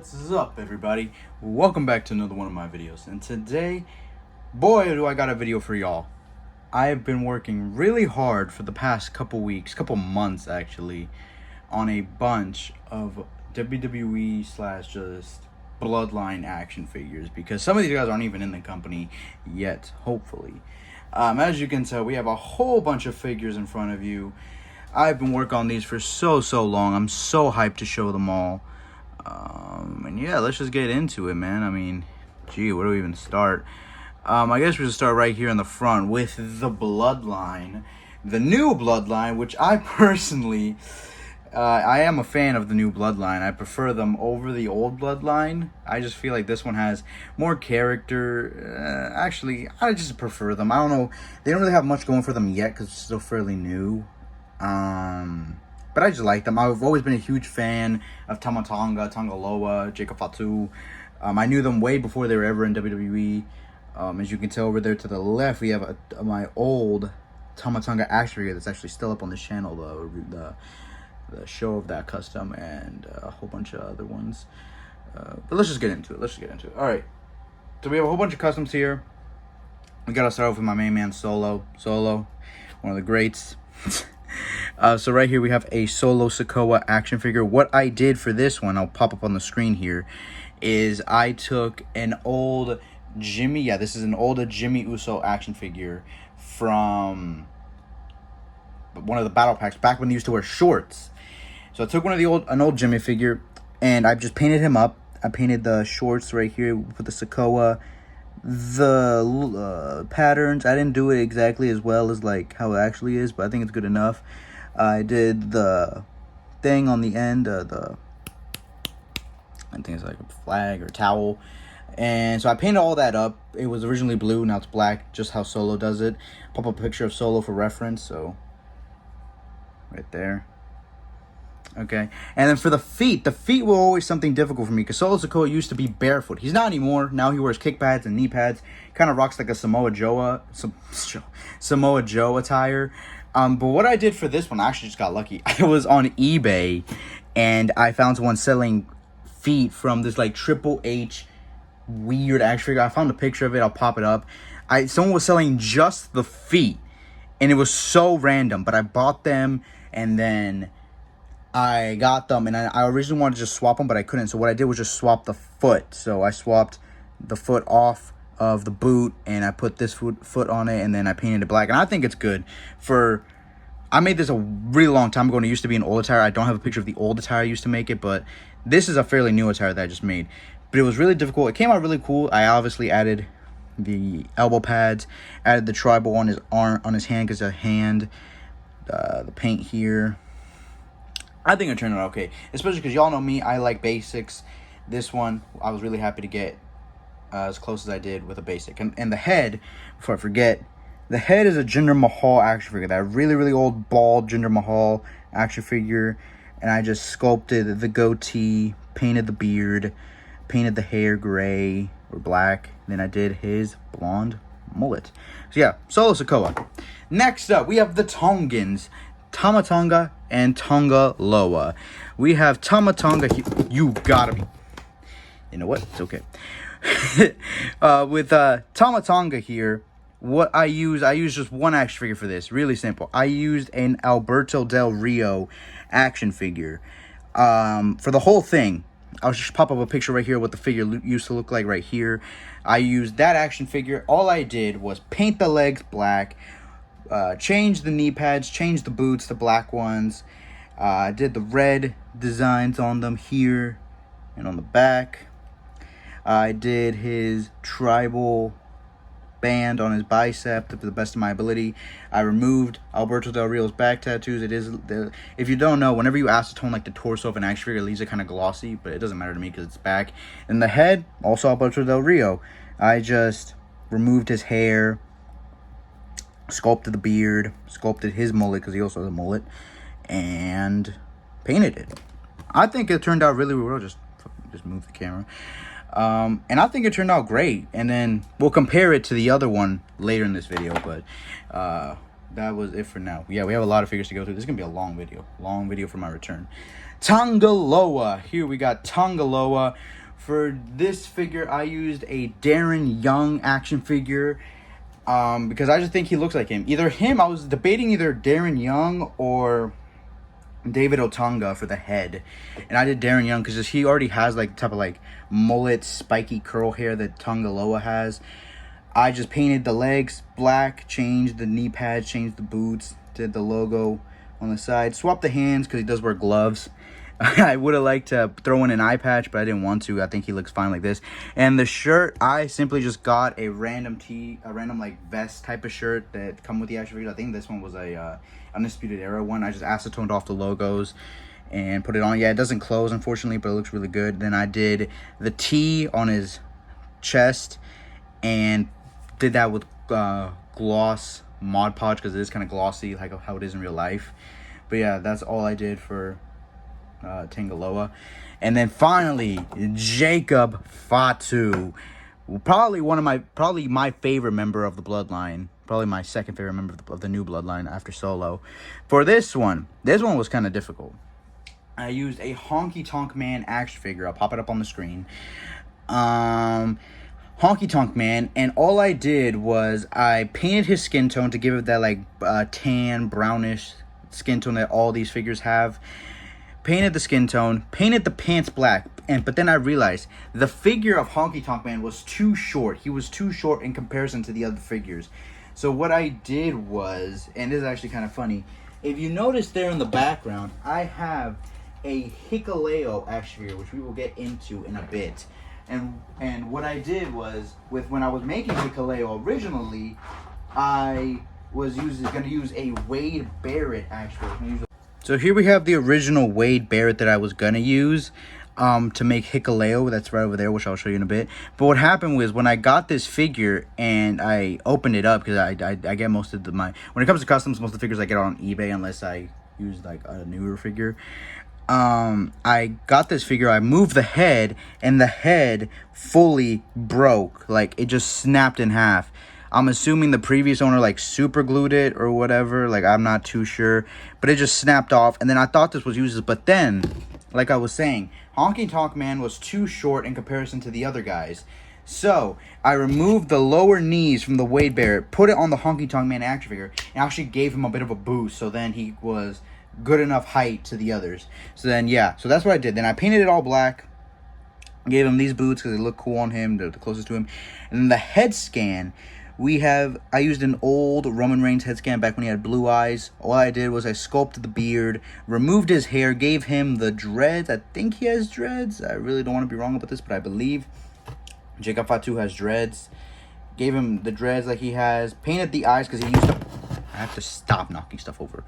What's up, everybody? Welcome back to another one of my videos. And today, boy, do I got a video for y'all. I have been working really hard for the past couple months actually, on a bunch of WWE / just Bloodline action figures, because some of these guys aren't even in the company yet, hopefully. As you can tell, we have a whole bunch of figures in front of you. I've been working on these for so long. I'm so hyped to show them all. And yeah, let's just get into it, man. I mean, gee, where do we even start? I guess we should start right here in the front with the Bloodline. The new Bloodline, which I personally, I am a fan of the new Bloodline. I prefer them over the old Bloodline. I just feel like this one has more character. Actually, I just prefer them. I don't know. They don't really have much going for them yet because it's still fairly new. But I just like them. I've always been a huge fan of Tama Tonga, Tonga Loa, Jacob Fatu. I knew them way before they were ever in WWE. As you can tell over there to the left, we have my old Tama Tonga action figure that's actually still up on this channel, the show of that custom, and a whole bunch of other ones. But let's just get into it. All right. So we have a whole bunch of customs here. We gotta start off with my main man, Solo, one of the greats. So right here we have a Solo Sikoa action figure. What I did for this one, I'll pop up on the screen here, is I took an old Jimmy, this is an old Jimmy Uso action figure from one of the battle packs back when they used to wear shorts. So I took an old Jimmy figure, and I just painted him up. I painted the shorts right here with the Sikoa. The patterns, I didn't do it exactly as well as like how it actually is, but I think it's good enough. I did the thing on the end, I think it's like a flag or towel, and so I painted all that up. It was originally blue, now it's black, just how Solo does it. Pop up a picture of Solo for reference, so right there. Okay, and then for the feet were always something difficult for me, because Solo Sikoa used to be barefoot. He's not anymore. Now he wears kick pads and knee pads. Kind of rocks like a Samoa Joe attire. But what I did for this one, I actually just got lucky. I was on eBay, and I found someone selling feet from this like Triple H weird action figure. I found a picture of it. I'll pop it up. Someone was selling just the feet, and it was so random. But I bought them, and then I got them, and I originally wanted to just swap them, but I couldn't. So what I did was just swap the foot. So I swapped the foot off of the boot, and I put this foot on it, and then I painted it black. And I think it's good. I made this a really long time ago, and it used to be an old attire. I don't have a picture of the old attire I used to make it, but this is a fairly new attire that I just made. But it was really difficult. It came out really cool. I obviously added the elbow pads, added the tribal on his arm, on his hand, because a hand, the paint here. I think it turned out okay, especially because y'all know me, I like basics. This one, I was really happy to get as close as I did with a basic. And the head, before I forget, the head is a Jinder Mahal action figure, that really old bald Jinder Mahal action figure. And I just sculpted the goatee, painted the beard, painted the hair gray or black. Then I did his blonde mullet. So yeah, Solo Sikoa. Next up, we have the Tongans. Tama Tonga and Tonga Loa. We have Tama Tonga. You gotta be. You know what? It's okay. With Tama Tonga here, what I used just one action figure for this. Really simple. I used an Alberto Del Rio action figure. For the whole thing, I'll just pop up a picture right here what the figure used to look like right here. I used that action figure. All I did was paint the legs black, change the knee pads, change the boots to black ones. I did the red designs on them here and on the back. I did his tribal band on his bicep to the best of my ability. I removed Alberto Del Rio's back tattoos. If you don't know, whenever you acetone like the torso of an action figure, it leaves it kind of glossy, but it doesn't matter to me because it's back. And the head, also Alberto Del Rio. I just removed his hair, sculpted the beard, sculpted his mullet because he also has a mullet, and painted it. I think it turned out really well. Just move the camera. And I think it turned out great. And then we'll compare it to the other one later in this video. But that was it for now. Yeah, we have a lot of figures to go through. This is going to be a long video for my return. Tangaloa. Here we got Tangaloa. For this figure, I used a Darren Young action figure because I just think he looks like him. I was debating either Darren Young or David Otunga for the head, and I did Darren Young because he already has like the type of like mullet, spiky curl hair that Tangaloa has. I just painted the legs black, changed the knee pads, changed the boots, did the logo on the side, swapped the hands because he does wear gloves. I would have liked to throw in an eye patch, but I didn't want to. I think he looks fine like this. And the shirt, I simply just got a random like vest type of shirt that come with the action figure. I think this one was a Undisputed Era one. I just acetoned off the logos and put it on. Yeah, it doesn't close, unfortunately, but it looks really good. Then I did the T on his chest and did that with gloss Mod Podge because it is kind of glossy, like how it is in real life. But yeah, that's all I did for Tangaloa. And then finally, Jacob Fatu, probably my favorite member of the Bloodline, probably my second favorite member of the new Bloodline after Solo. For this one was kind of difficult. I used a Honky Tonk Man action figure. I'll pop it up on the screen. Honky Tonk Man, and all I did was I painted his skin tone to give it that like tan, brownish skin tone that all these figures have. Painted the skin tone, painted the pants black, but then I realized the figure of Honky Tonk Man was too short. He was too short in comparison to the other figures. So what I did was, and this is actually kind of funny, if you notice there in the background, I have a Hikuleo action figure, which we will get into in a bit. And what I did was, when I was making Hikuleo originally, I was going to use a Wade Barrett action figure. So here we have the original Wade Barrett that I was going to use to make Hikuleo. That's right over there, which I'll show you in a bit. But what happened was when I got this figure and I opened it up, because I get most of when it comes to customs, most of the figures I get on eBay unless I use like a newer figure. I got this figure, I moved the head, and the head fully broke. Like, it just snapped in half. I'm assuming the previous owner like super glued it or whatever. Like, I'm not too sure. But it just snapped off. And then I thought this was useless. But then, like I was saying, Honky Tonk Man was too short in comparison to the other guys. So, I removed the lower knees from the Wade Barrett, put it on the Honky Tonk Man action figure, and actually gave him a bit of a boost. So then he was good enough height to the others. So then, yeah. So that's what I did. Then I painted it all black. Gave him these boots because they look cool on him. They're the closest to him. And then the head scan, I used an old Roman Reigns head scan back when he had blue eyes. All I did was I sculpted the beard, removed his hair, gave him the dreads. I think he has dreads. I really don't want to be wrong about this, but I believe Jacob Fatu has dreads. Gave him the dreads like he has. Painted the eyes because he used to... I have to stop knocking stuff over.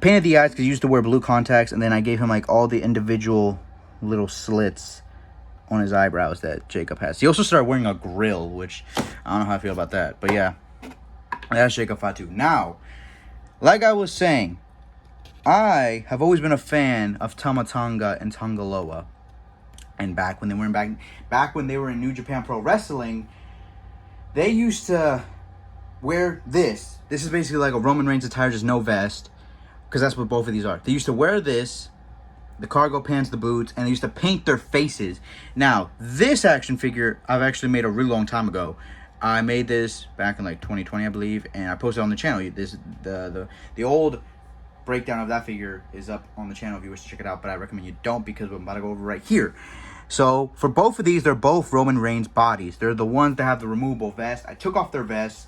Painted the eyes because he used to wear blue contacts, and then I gave him like all the individual little slits on his eyebrows that Jacob has. He also started wearing a grill, which I don't know how I feel about that. But yeah, that's Jacob Fatu. Now, like I was saying, I have always been a fan of Tama Tonga and Tangaloa. And back when they were in New Japan Pro Wrestling, they used to wear this. This is basically like a Roman Reigns attire, just no vest, because that's what both of these are. They used to wear this, the cargo pants, the boots, and they used to paint their faces. Now, this action figure I've actually made a really long time ago. I made this back in like 2020, I believe, and I posted it on the channel. The old breakdown of that figure is up on the channel if you wish to check it out, but I recommend you don't because I'm about to go over right here. So, for both of these, they're both Roman Reigns bodies. They're the ones that have the removable vest. I took off their vests,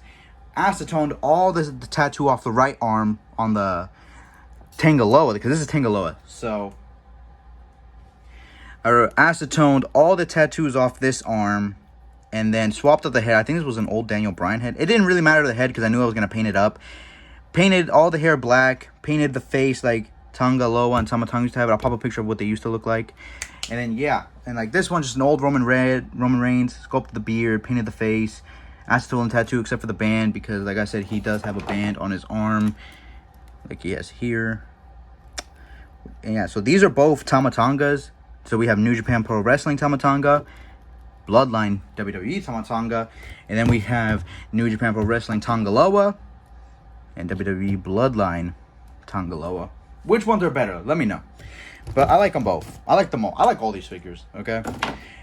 acetoned all the tattoo off the right arm on the Tangaloa, because this is Tangaloa. So, I acetoned all the tattoos off this arm, and then swapped out the head. I think this was an old Daniel Bryan head. It didn't really matter to the head because I knew I was going to paint it up. Painted all the hair black, painted the face like Tangaloa and Tama Tonga used to have it. I'll pop a picture of what they used to look like. And then, yeah, and like this one, just an old Roman Reigns, sculpted the beard, painted the face, acetone tattoo except for the band because, like I said, he does have a band on his arm, like he has here. And yeah, so these are both Tama Tongas. So we have New Japan Pro Wrestling Tama Tonga, Bloodline WWE Tama Tonga, and then we have New Japan Pro Wrestling Tangaloa. and WWE Bloodline Tanga Loa. Which ones are better? Let me know. But I like them both. I like them all. I like all these figures, okay?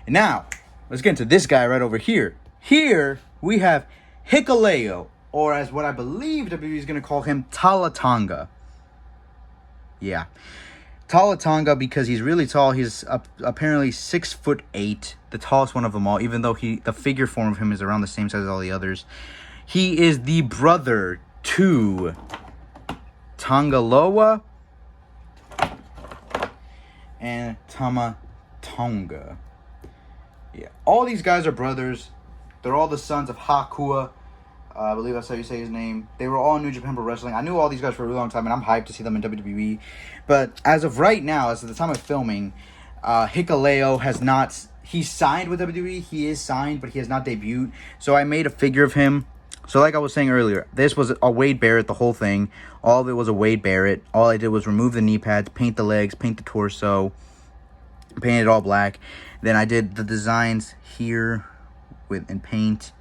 And now, let's get into this guy right over here. Here, we have Hikuleo, or as what I believe WWE is going to call him, Talatanga. Yeah. Talatanga, because he's really tall. He's apparently 6'8", the tallest one of them all, even though the figure form of him is around the same size as all the others. He is the brother to Tangaloa and Tamatonga. Yeah, all these guys are brothers. They're all the sons of Hakua. I believe that's how you say his name. They were all in New Japan Pro Wrestling. I knew all these guys for a really long time, and I'm hyped to see them in WWE. But as of right now, as of the time of filming, Hikuleo has not... He's signed with WWE. He is signed, but he has not debuted. So I made a figure of him. So like I was saying earlier, this was a Wade Barrett, the whole thing. All of it was a Wade Barrett. All I did was remove the knee pads, paint the legs, paint the torso, paint it all black. Then I did the designs here in paint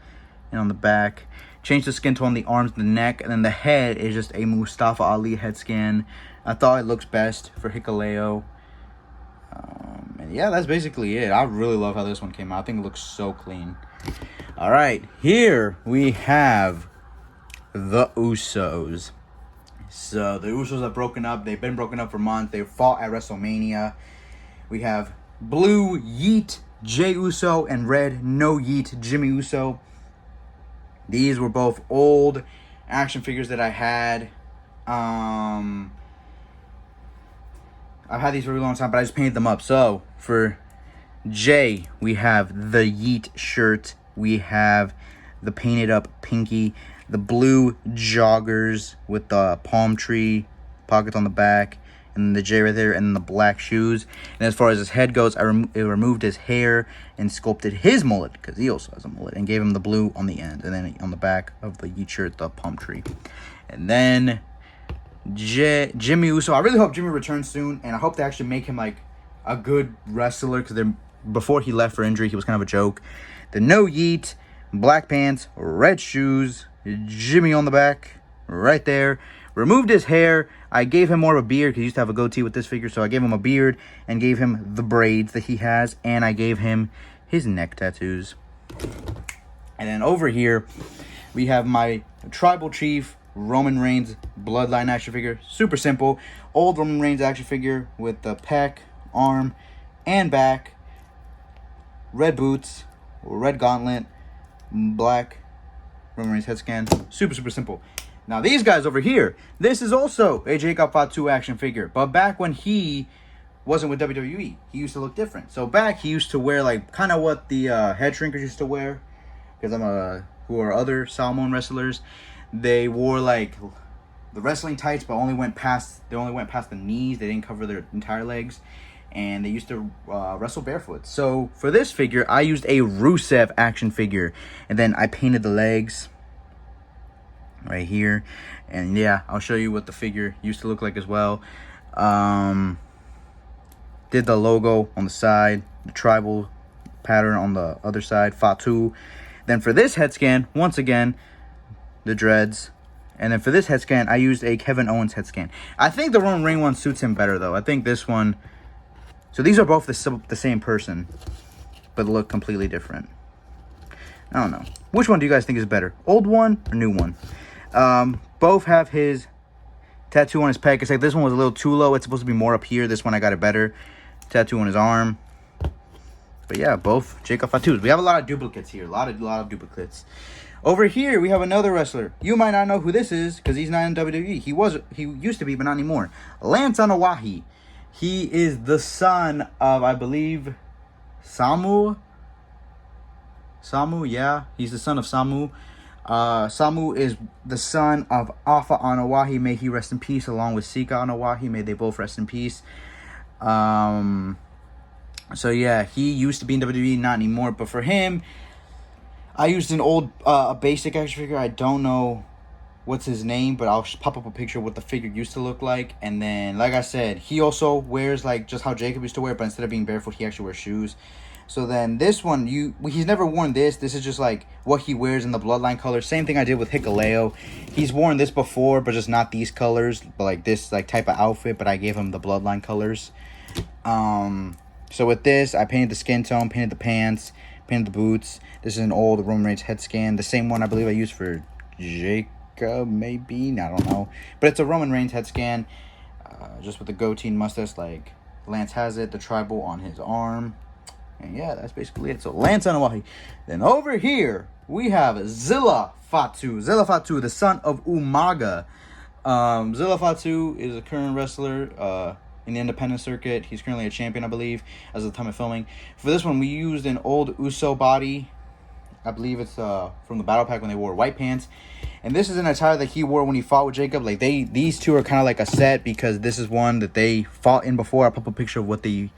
and on the back. Changed the skin tone on the arms and the neck. And then the head is just a Mustafa Ali head scan. I thought it looks best for Hikuleo. And yeah, that's basically it. I really love how this one came out. I think it looks so clean. All right, here we have the Usos. So the Usos are broken up. They've been broken up for months. They fought at WrestleMania. We have blue Yeet Jey Uso and red No Yeet Jimmy Uso. These were both old action figures that I had. I've had these for a really long time, but I just painted them up. So for Jay, we have the Yeet shirt. We have the painted up pinky, the blue joggers with the palm tree pockets on the back, and the J right there, and the black shoes. And as far as his head goes, I removed his hair and sculpted his mullet, because he also has a mullet, and gave him the blue on the end, and then on the back of the Yeet shirt, the palm tree. And then Jimmy Uso. I really hope Jimmy returns soon, and I hope they actually make him like a good wrestler, because before he left for injury, he was kind of a joke. The No Yeet, black pants, red shoes, Jimmy on the back, right there. Removed his hair. I gave him more of a beard, because he used to have a goatee with this figure, so I gave him a beard and gave him the braids that he has, and I gave him his neck tattoos. And then over here, we have my Tribal Chief Roman Reigns Bloodline action figure. Super simple. Old Roman Reigns action figure with the pec, arm, and back. Red boots, red gauntlet, black Roman Reigns head scan. Super, super simple. Now, these guys over here, this is also a Jacob Fatu action figure. But back when he wasn't with WWE, he used to look different. So back, he used to wear, like, kind of what the head shrinkers used to wear. Because who are other Salmon wrestlers. They wore, like, the wrestling tights, but only went past the knees. They didn't cover their entire legs. And they used to wrestle barefoot. So for this figure, I used a Rusev action figure. And then I painted the legs right here. And yeah, I'll show you what the figure used to look like as well. Did the logo on the side, the tribal pattern on the other side, Fatu. Then for this head scan, once again, the dreads. And then for this head scan, I used a Kevin Owens head scan. I think the Roman Reigns one suits him better, though. I think this one... So these are both the same person, but look completely different. I don't know. Which one do you guys think is better? Old one or new one? Both have his tattoo on his pec. It's like this one was a little too low. It's supposed to be more up here. This one I got it better. Tattoo on his arm. But yeah, both Jacob Fatus. We have a lot of duplicates here. A lot of duplicates. Over here, we have another wrestler. You might not know who this is because he's not in WWE. He used to be, but not anymore. Lance Anawahi. He is the son of, I believe, Samu. Samu, yeah. He's the son of Samu. Samu is the son of Alpha Anawahi. May he rest in peace, along with Sika Anawahi. May they both rest in peace. So yeah, he used to be in WWE, not anymore. But for him, I used an old basic action figure. I don't know what's his name, but I'll pop up a picture of what the figure used to look like. And then, like I said, he also wears like just how Jacob used to wear, but instead of being barefoot, he actually wears shoes. So then this one, he's never worn this. This is just like what he wears in the Bloodline colors. Same thing I did with Hikuleo. He's worn this before, but just not these colors, but like this like type of outfit. But I gave him the Bloodline colors. So with this, I painted the skin tone, painted the pants, painted the boots. This is an old Roman Reigns head scan. The same one I believe I used for Jacob, maybe. I don't know. But it's a Roman Reigns head scan. Just with the goatee and mustache like Lance has it. The tribal on his arm. And yeah, that's basically it. So Lance Anoa'i. Then over here, we have Zilla Fatu. Zilla Fatu, the son of Umaga. Zilla Fatu is a current wrestler in the independent circuit. He's currently a champion, I believe, as of the time of filming. For this one, we used an old Uso body. I believe it's from the Battle Pack when they wore white pants. And this is an attire that he wore when he fought with Jacob. Like these two are kind of like a set because this is one that they fought in before. I'll pop a picture of what the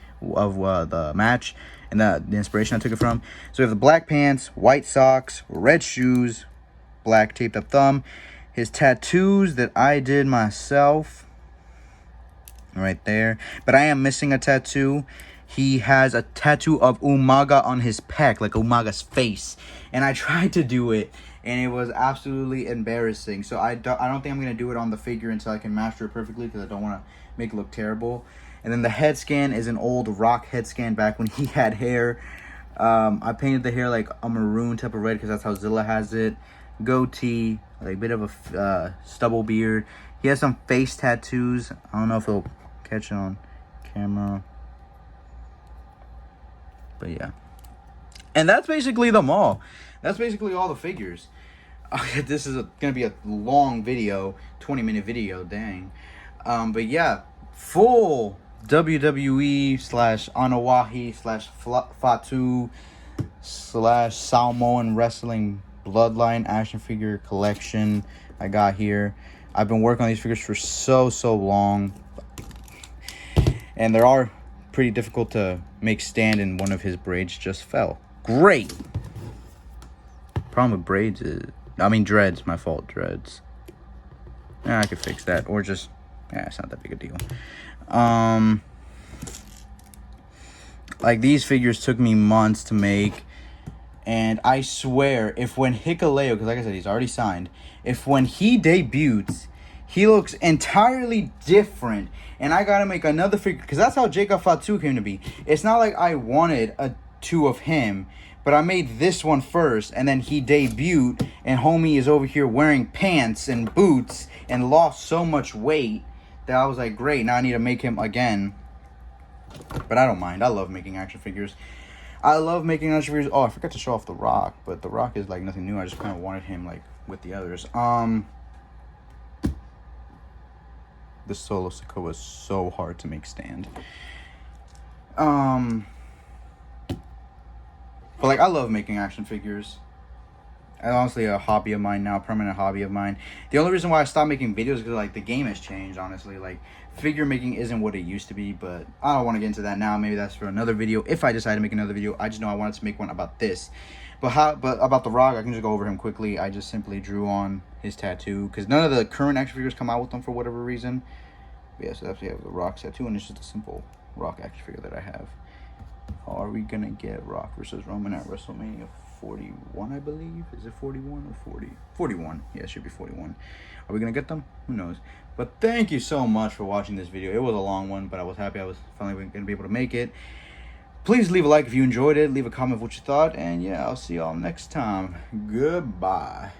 match and the inspiration I took it from. So we have the black pants, white socks, red shoes, black taped up thumb. His tattoos that I did myself right there. But I am missing a tattoo. He has a tattoo of Umaga on his pec, like Umaga's face. And I tried to do it, and it was absolutely embarrassing. So I don't think I'm going to do it on the figure until I can master it perfectly, because I don't want to make it look terrible. And then the head scan is an old Rock head scan back when he had hair. I painted the hair like a maroon type of red because that's how Zilla has it. Goatee, like a bit of a stubble beard. He has some face tattoos. I don't know if it'll catch on camera. But yeah. And that's basically them all. That's basically all the figures. This is going to be a long video. 20-minute video, dang. But yeah, full WWE / Anoa'i / Fatu / Samoan Wrestling Bloodline action figure collection I got here. I've been working on these figures for so long, and they are pretty difficult to make stand, and one of his braids just fell. Great. Problem with braids is, dreads. My fault, dreads. I could fix that, or just, it's not that big a deal. Like these figures took me months to make, and I swear, if when Hikuleo, because like I said, he's already signed, if when he debuts, he looks entirely different, and I gotta make another figure, because that's how Jacob Fatu came to be. It's not like I wanted two of him, but I made this one first, and then he debuted, and homie is over here wearing pants and boots, and lost so much weight, that I was like, great, now I need to make him again. But I don't mind. I love making action figures. I love making action figures. Oh, I forgot to show off the Rock, but the Rock is like nothing new. I just kind of wanted him like with the others. The Solo Sikoa was so hard to make stand. But like, I love making action figures. It's honestly a hobby of mine now, permanent hobby of mine. The only reason why I stopped making videos is because like the game has changed, honestly. Like figure making isn't what it used to be, but I don't want to get into that now. Maybe that's for another video. If I decide to make another video, I just know I wanted to make one about this. But about the Rock, I can just go over him quickly. I just simply drew on his tattoo because none of the current action figures come out with them for whatever reason. But yeah, so that's, we have the Rock tattoo, and it's just a simple Rock action figure that I have. Are we gonna get Rock versus Roman at WrestleMania 41, I believe? Is it 41 or 40? 41. Yeah, it should be 41. Are we gonna get them? Who knows? But thank you so much for watching this video. It was a long one, but I was happy I was finally gonna be able to make it. Please leave a like if you enjoyed it. Leave a comment of what you thought. And yeah, I'll see y'all next time. Goodbye.